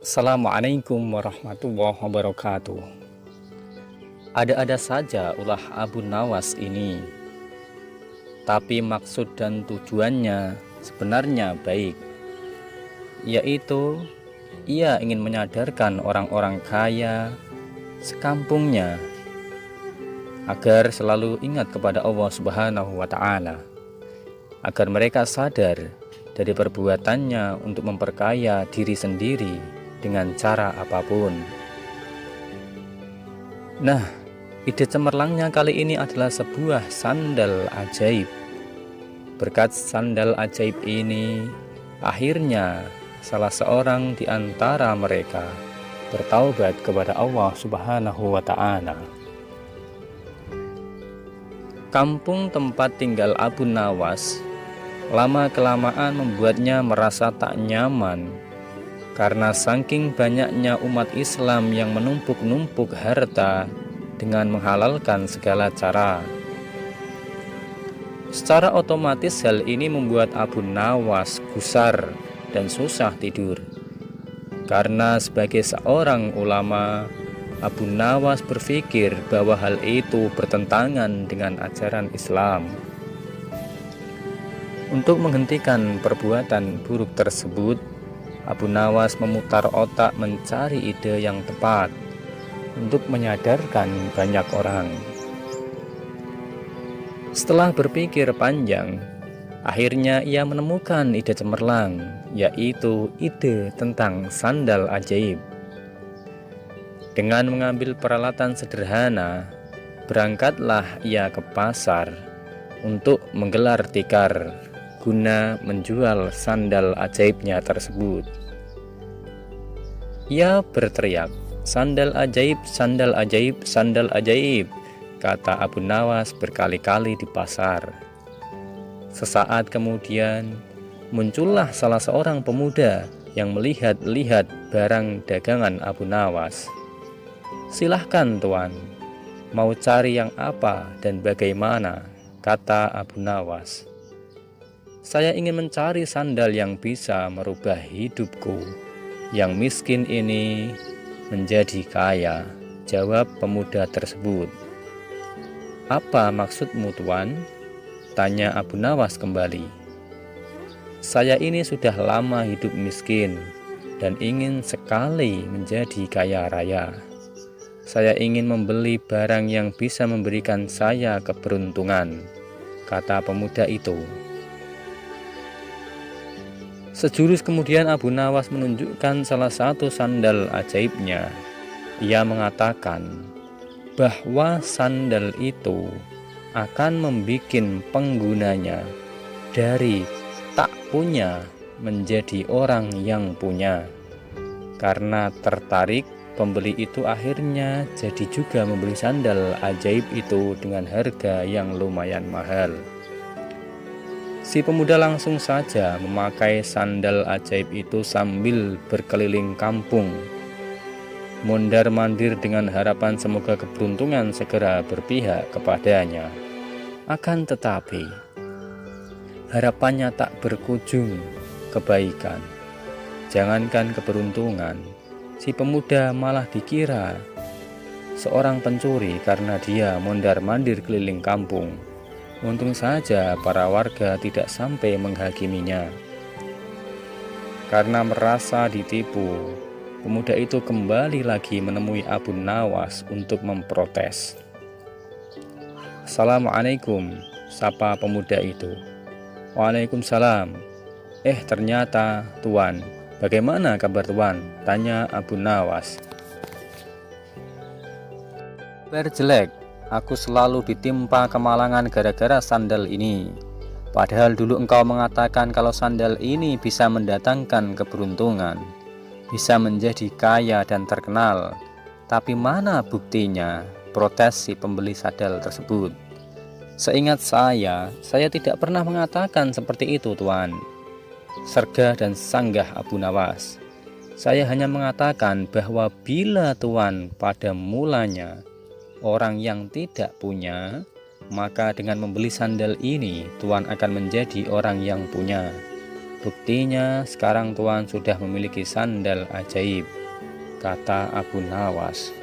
Assalamualaikum warahmatullahi wabarakatuh. Ada-ada saja ulah Abu Nawas ini, tapi maksud dan tujuannya sebenarnya baik, yaitu ia ingin menyadarkan orang-orang kaya sekampungnya agar selalu ingat kepada Allah Subhanahu wa Ta'ala, agar mereka sadar dari perbuatannya untuk memperkaya diri sendiri dengan cara apapun. Nah, ide cemerlangnya kali ini adalah sebuah sandal ajaib. Berkat sandal ajaib ini, akhirnya salah seorang di antara mereka bertaubat kepada Allah Subhanahu wa Ta'ala. Kampung tempat tinggal Abu Nawas lama-kelamaan membuatnya merasa tak nyaman karena saking banyaknya umat Islam yang menumpuk-numpuk harta dengan menghalalkan segala cara. Secara otomatis hal ini membuat Abu Nawas gusar dan susah tidur. Karena sebagai seorang ulama, Abu Nawas berpikir bahwa hal itu bertentangan dengan ajaran Islam. Untuk menghentikan perbuatan buruk tersebut, Abu Nawas memutar otak mencari ide yang tepat untuk menyadarkan banyak orang. Setelah berpikir panjang, akhirnya ia menemukan ide cemerlang, yaitu ide tentang sandal ajaib. Dengan mengambil peralatan sederhana, berangkatlah ia ke pasar untuk menggelar tikar guna menjual sandal ajaibnya tersebut. Ia berteriak, "Sandal ajaib, sandal ajaib, sandal ajaib," kata Abu Nawas berkali-kali di pasar. Sesaat kemudian, muncullah salah seorang pemuda yang melihat-lihat barang dagangan Abu Nawas. "Silahkan tuan, mau cari yang apa dan bagaimana?" kata Abu Nawas. "Saya ingin mencari sandal yang bisa merubah hidupku yang miskin ini menjadi kaya," jawab pemuda tersebut. "Apa maksudmu tuan?" tanya Abu Nawas kembali. "Saya ini sudah lama hidup miskin dan ingin sekali menjadi kaya raya. Saya ingin membeli barang yang bisa memberikan saya keberuntungan," kata pemuda itu. Sejurus kemudian Abu Nawas menunjukkan salah satu sandal ajaibnya. Ia mengatakan bahwa sandal itu akan membuat penggunanya dari tak punya menjadi orang yang punya. Karena tertarik, pembeli itu akhirnya jadi juga membeli sandal ajaib itu dengan harga yang lumayan mahal. Si pemuda langsung saja memakai sandal ajaib itu sambil berkeliling kampung, mondar-mandir dengan harapan semoga keberuntungan segera berpihak kepadanya. Akan tetapi, harapannya tak berkunjung kebaikan. Jangankan keberuntungan, si pemuda malah dikira seorang pencuri karena dia mondar-mandir keliling kampung. Untung saja para warga tidak sampai menghakiminya. Karena merasa ditipu, pemuda itu kembali lagi menemui Abu Nawas untuk memprotes. "Assalamualaikum," sapa pemuda itu. "Waalaikumsalam. Ternyata tuan. Bagaimana kabar tuan?" tanya Abu Nawas. "Kabar jelek. Aku selalu ditimpa kemalangan gara-gara sandal ini. Padahal dulu engkau mengatakan kalau sandal ini bisa mendatangkan keberuntungan, bisa menjadi kaya dan terkenal. Tapi mana buktinya?" protes si pembeli sandal tersebut. "Seingat saya tidak pernah mengatakan seperti itu tuan," sergah dan sanggah Abu Nawas. "Saya hanya mengatakan bahwa bila tuan pada mulanya orang yang tidak punya, maka dengan membeli sandal ini tuan akan menjadi orang yang punya. Buktinya sekarang Tuan sudah memiliki sandal ajaib, kata Abu Nawas.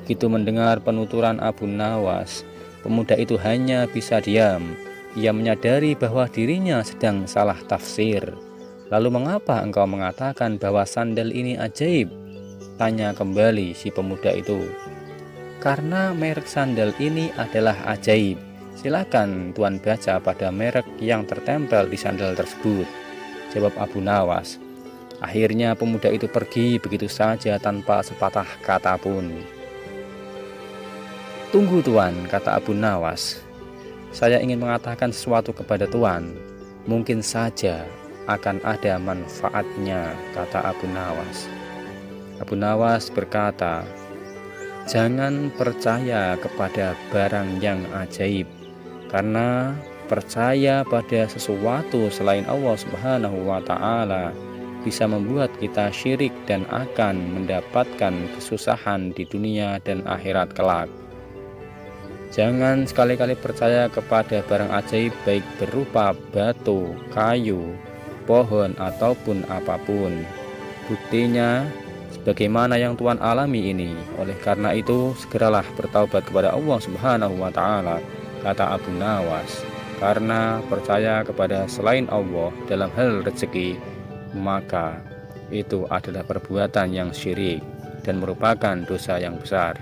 Begitu mendengar penuturan Abu Nawas, pemuda itu hanya bisa diam. Ia menyadari bahwa dirinya sedang salah tafsir. Lalu mengapa engkau mengatakan bahwa sandal ini ajaib? Tanya kembali si pemuda itu. Karena merek sandal ini adalah ajaib. Silakan Tuan baca pada merek yang tertempel di sandal tersebut, jawab Abu Nawas. Akhirnya pemuda itu pergi begitu saja tanpa sepatah kata pun. Tunggu Tuan, kata Abu Nawas. Saya ingin mengatakan sesuatu kepada Tuan. Mungkin saja akan ada manfaatnya, kata Abu Nawas. Abu Nawas berkata, jangan percaya kepada barang yang ajaib, karena percaya pada sesuatu selain Allah Subhanahu wa Ta'ala bisa membuat kita syirik dan akan mendapatkan kesusahan di dunia dan akhirat kelak. Jangan sekali-kali percaya kepada barang ajaib baik berupa batu, kayu, pohon ataupun apapun. Buktinya sebagaimana yang Tuan alami ini. Oleh karena itu segeralah bertaubat kepada Allah Subhanahu wa Ta'ala, kata Abu Nawas. Karena percaya kepada selain Allah dalam hal rezeki, maka itu adalah perbuatan yang syirik dan merupakan dosa yang besar.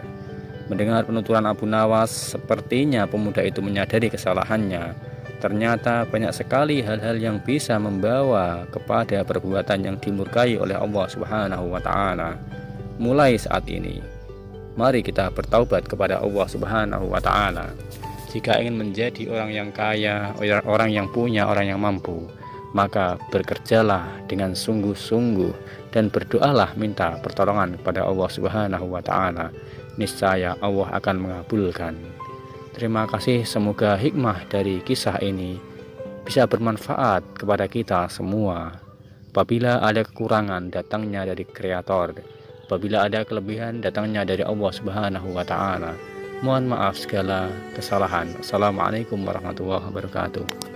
Mendengar penuturan Abu Nawas, sepertinya pemuda itu menyadari kesalahannya. Ternyata banyak sekali hal-hal yang bisa membawa kepada perbuatan yang dimurkai oleh Allah Subhanahu wa Ta'ala. Mulai saat ini, mari kita bertaubat kepada Allah Subhanahu wa Ta'ala. Jika ingin menjadi orang yang kaya, orang yang punya, orang yang mampu, maka bekerjalah dengan sungguh-sungguh dan berdoalah minta pertolongan kepada Allah Subhanahu wa Ta'ala. Niscaya Allah akan mengabulkan. Terima kasih, semoga hikmah dari kisah ini bisa bermanfaat kepada kita semua. Apabila ada kekurangan, datangnya dari Kreator. Apabila ada kelebihan, datangnya dari Allah Subhanahu wa Ta'ala. Mohon maaf segala kesalahan. Assalamualaikum warahmatullahi wabarakatuh.